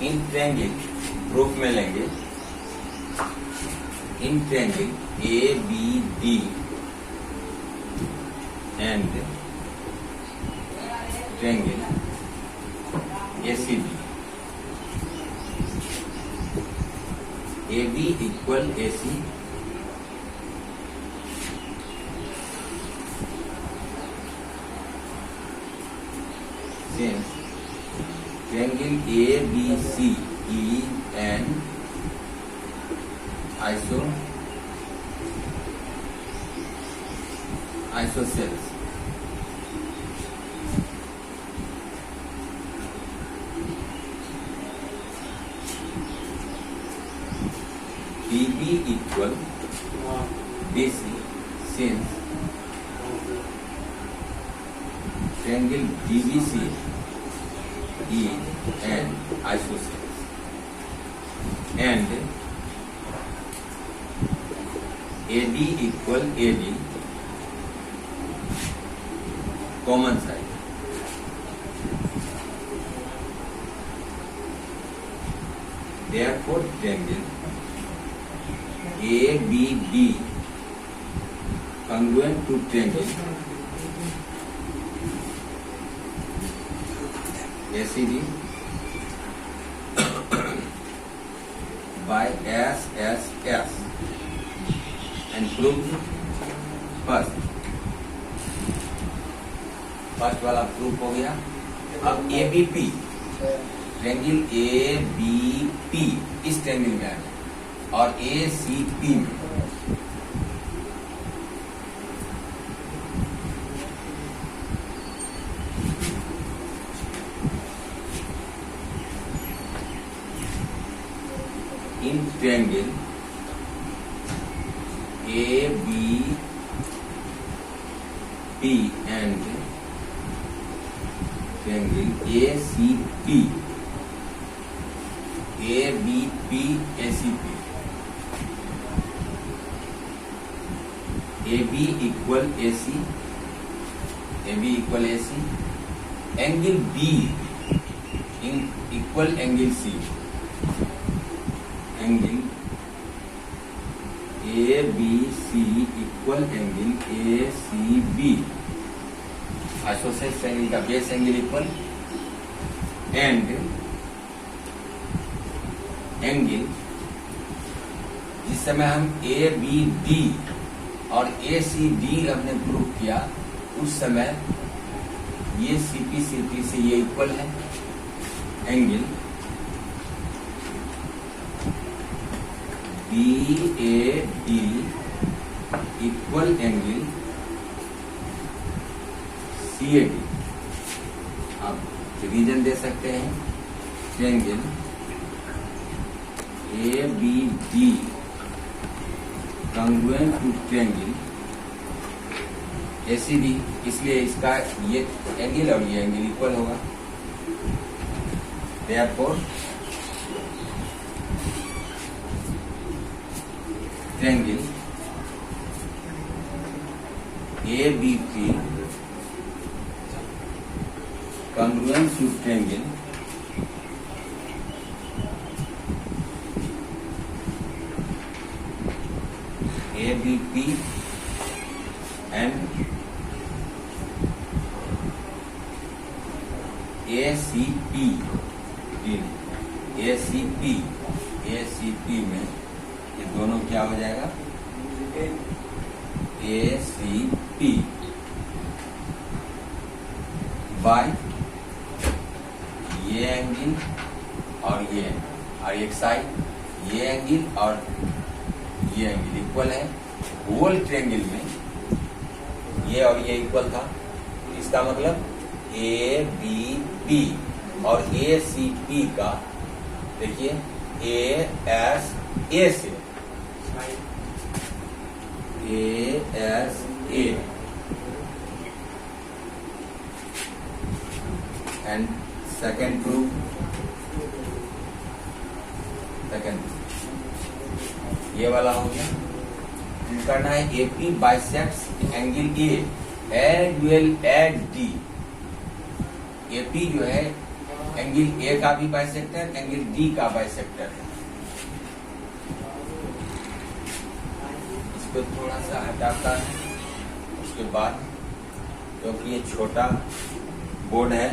In triangle proof में लेंगे in triangle ABD and triangle ACB AB equal AC since triangle ABC is an isosceles. BB equal BC since triangle DBC is an isosceles and AD equal AD common side. Therefore, triangle ABD congruent to triangle ACD by SSS and proof first वाला proof हो गया। अब ABP triangle ABP इस triangle में है और ACP में in triangle ABP and triangle ACP ABP ACP AB equal AC angle B equal angle C angle ABC equal angle ACB isosceles triangle का base angle equal and angle जिस समय हम ABD और ACD हमने prove किया उस समय ये CP से ये इक्वल है angle BAD equal angle CAD। आप रीजन दे सकते हैं triangle ABD congruent to triangle ACD, इसलिए इसका ये एंगल और ये एंगल इक्वल होगा। Therefore triangle ABP congruent to triangle ABP and ACP में ये दोनों क्या हो जाएगा ACP बाय ये एंगल और ये और एक साइड ये एंगल और ये एंगल इक्वल है। होल ट्रायंगल में ये और ये इक्वल था, इसका मतलब ABP और ACP का देखिए ASA एंड सेकेंड प्रूफ ये वाला हो गया। करना है AP bisects angle A as well as D। AP जो है एंगल ए का भी बाइसेक्टर, एंगल डी का बाइसेक्टर है। इसको थोड़ा सा हटाता है। उसके बाद क्योंकि ये छोटा बोर्ड है,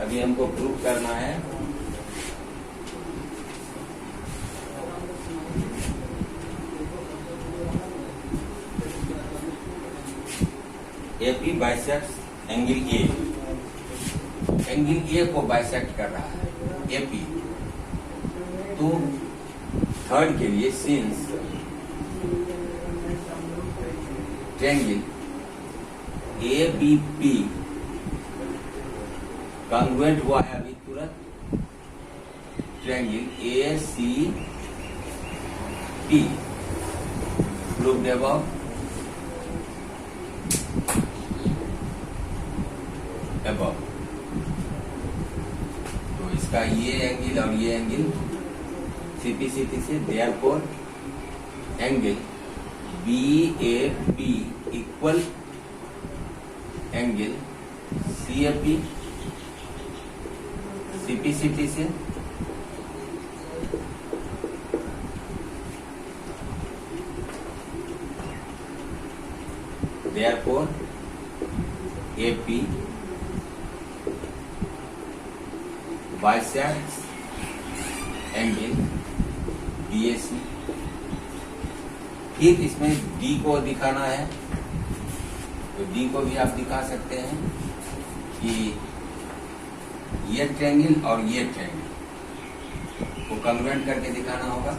अभी हमको प्रूव करना है AP bisect angle A. Angle A को बाइसेक्ट कर रहा है एपी। तो थर्ड के लिए since triangle A B P congruent हुआ है अभी तुरंत triangle A C P proved above. तो इसका ये एंगल और ये एंगल सीपी से, therefore angle B A P equal angle C A P CP से therefore A P bisects angle BAC. फिर इसमें डी को दिखाना है, तो डी को भी आप दिखा सकते हैं कि ये ट्रायंगल और ये ट्रायंगल को कॉन्ग्रुएंट करके दिखाना होगा।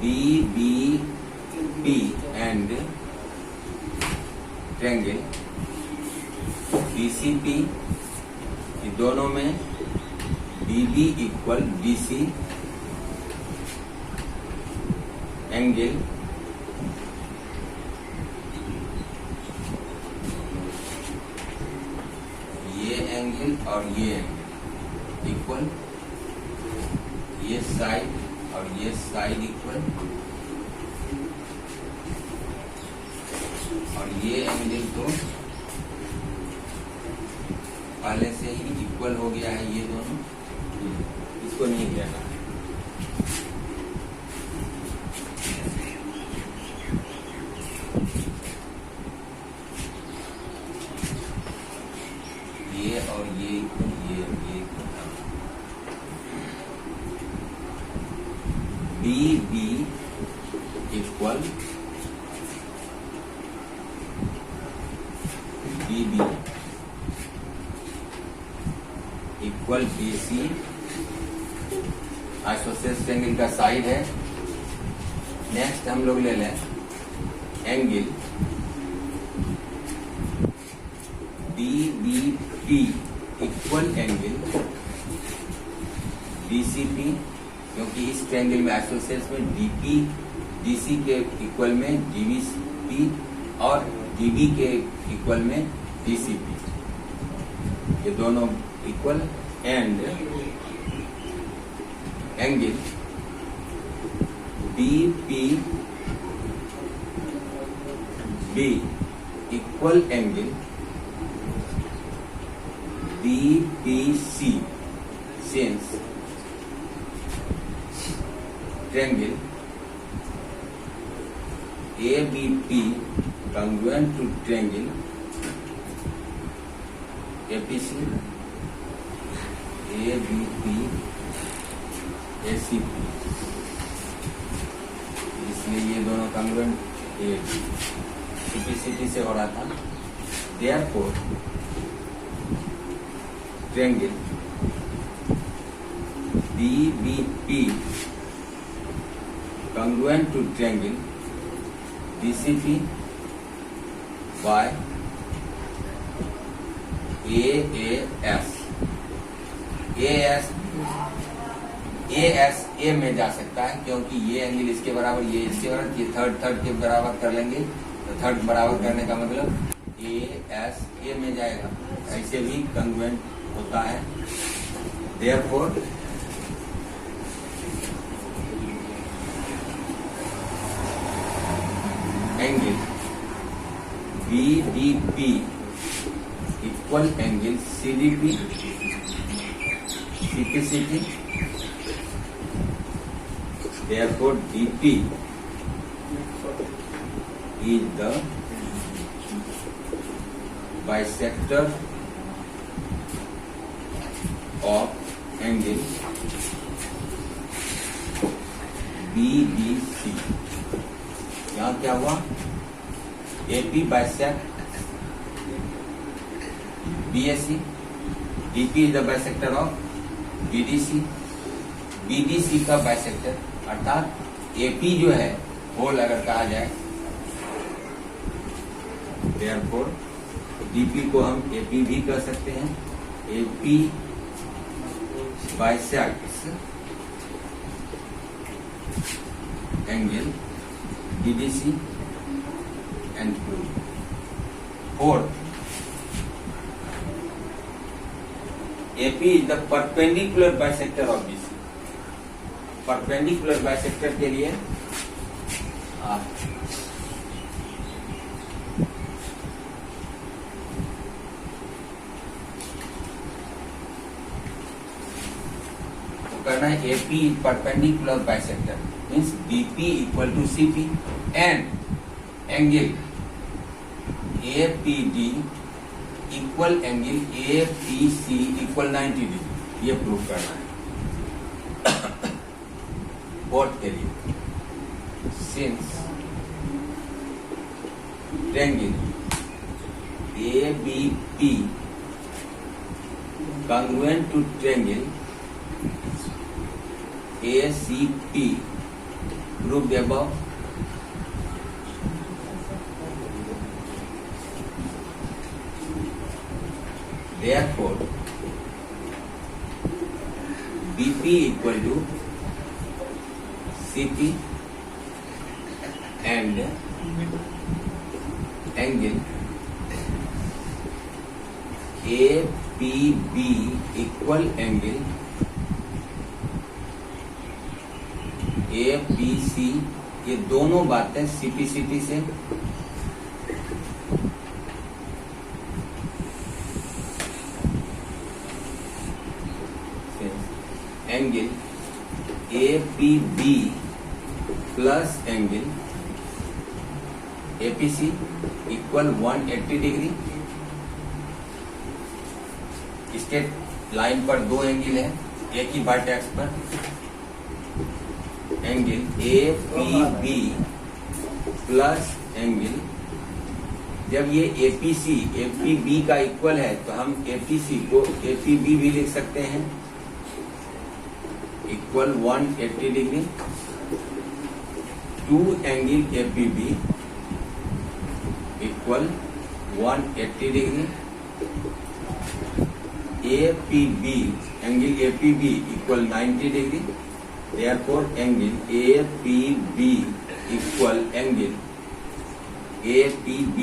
B B P and triangle BCP, दोनों में बीबी इक्वल डीसी एंगल ये एंगल और ये एंगल इक्वल, ये साइड और ये साइड इक्वल, और ये एंगल तो पहले से ही इक्वल हो गया है, ये दोनों, इसको नहीं लेना। ये और ये इक्वल, ये equal, B B equal B B equal B C, isosceles triangle का साइड है। नेक्स्ट हम लोग ले लें angle D B P equal angle D C P, क्योंकि इस ट्रायंगल में आइसोसेलेस में डीपी डीसी के इक्वल में डीबीपी और डीबी के इक्वल में डीसीपी, ये दोनों equal, and angle BP B equal angle BPC, since triangle ABP congruent to triangle APC, ABP, ACP, इसलिए ये दोनों congruent CPCT से हो रहा था। Therefore, triangle BBP congruent to triangle DCP by AAS. AAS ए में जा सकता है, क्योंकि ये एंगल इसके बराबर, ये इसके बराबर, ये थर्ड के बराबर कर लेंगे, तो थर्ड बराबर करने का मतलब ए में जाएगा। ऐसे भी कंग्रुएंट होता है। Therefore angle BDP equal angle CDP, CPCP, therefore DP is the bisector of angle BBC। यहाँ क्या हुआ? AP bisect BAC, DP is the bisector of BDC, BDC का बाइसेक्टर, अर्थात AP जो है होल अगर कहा जाए, therefore DP को हम AP भी कह सकते हैं। AP bisects angle BDC and fourth, AP is the perpendicular bisector of BC। Perpendicular bisector के लिए तो करना है AP perpendicular bisector means BP equal to CP and angle APD equal angle APC equal 90 degree, ये prove करना है fourth के लिए। Since triangle ABP congruent to triangle ACP proved above, therefore BP equal to CP and angle APB equal angle APC, ये दोनों बातें CPCP से angle APB plus angle APC equal 180 degree. इसके लाइन पर दो एंगल है, एक ही वर्टेक्स पर। एंगल APB प्लस एंगल, जब ये APB का इक्वल है तो हम APC को APB भी लिख सकते हैं, equal 180 degree. Two angle APB equal 180 degree. APB angle APB equal 90 degree. therefore angle APB equal angle APB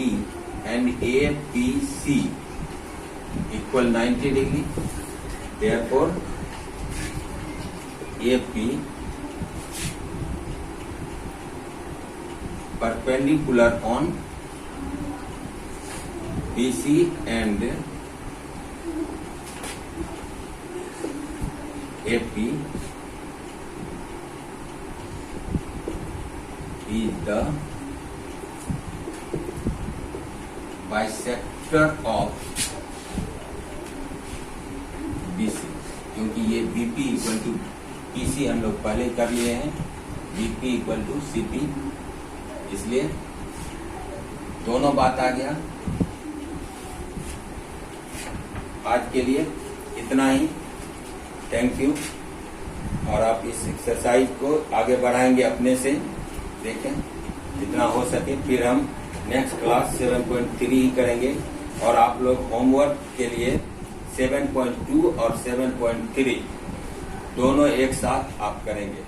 and APC equal 90 degree. therefore AP perpendicular on BC and AP is the bisector of BC, क्योंकि ये BP equal to PC हम लोग पहले कर लिए हैं, BP equal to CP, इसलिए दोनों बात आ गया। आज के लिए इतना ही, थैंक यू। और आप इस एक्सरसाइज को आगे बढ़ाएंगे अपने से, देखें जितना हो सके। फिर हम नेक्स्ट क्लास 7.3 करेंगे और आप लोग होमवर्क के लिए 7.2 और 7.3 दोनों एक साथ आप करेंगे।